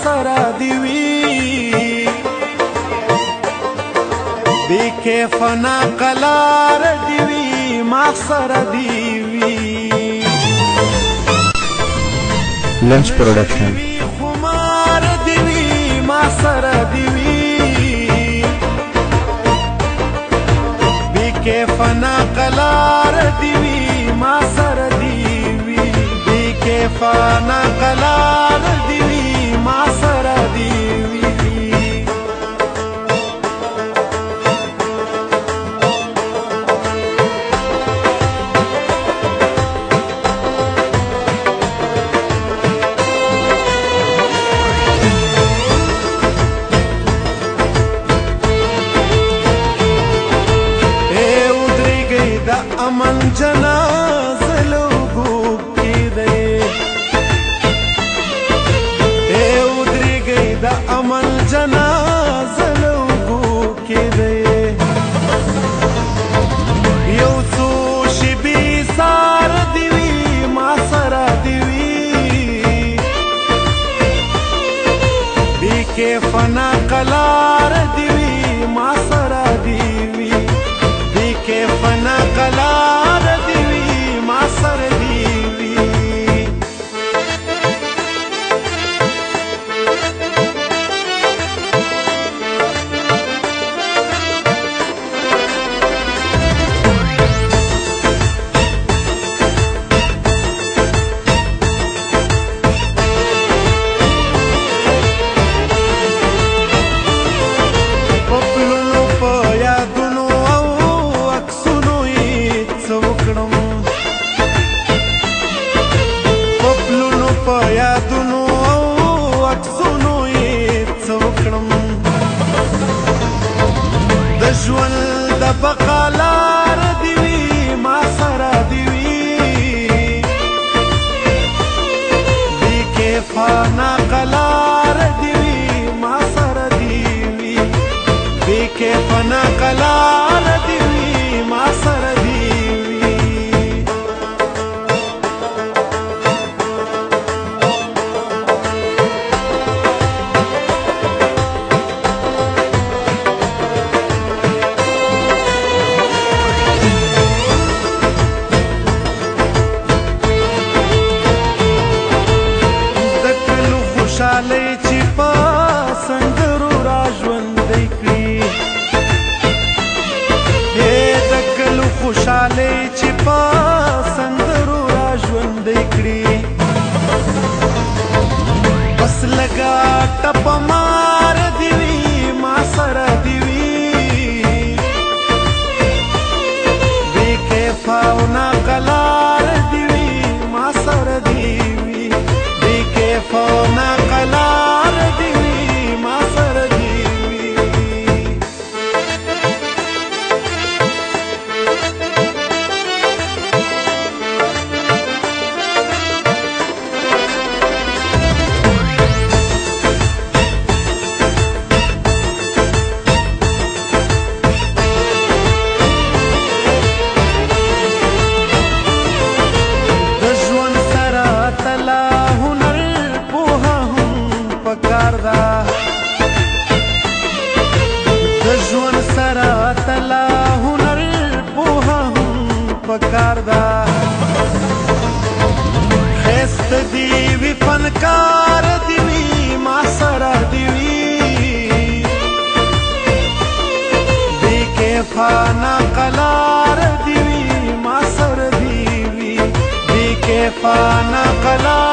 سره دی وی بی کیف ناقلار دی وی ما سره دی وی لنچ پروڈکشن خمار دی وی ما سره دی وی بی کیف ناقلار دی وی ما سره دی وی بی کیف ناقلار دی وی ما سره دی وی امن جنازه لوګو کې دی اے ودرېږئ د امن جنازه لوګو کې دی یو څو شېبې سار دی وي ما سره دی وي بې کیفه ناقلار دی وي ما سره دی وي بې کیفه ناقلار دی وي ما سره دی وي یادونو او عکسونو یې څه وکړم د ژوند د بقا لار دې وي ما سره دې وي بې کیفه ناقلار دې وي ما سره دې وي بې کیفه ناقلار دې وي ما سره دې خوشالۍ چې په سندرو را ژوندۍ کړي د کلو خوشالۍ چې په سندرو را ژوندۍ کړي بس لږه ټپه مار دې وي ما سره دې وي بې کیفه او ناقلار دې وي ما سره دې وي بې کیفه او ناقلار دې وي ما سره دې وي د ژوند سره تلا هنر پوهه هم پکار ده د ژوند سره تلا هنر پوهه هم پکار ده ښایسته دې وي فنکار دې وي ما سره دې وي بې کیفه ناقلار دې وي ما سره دې وي بې کیفه ناقلار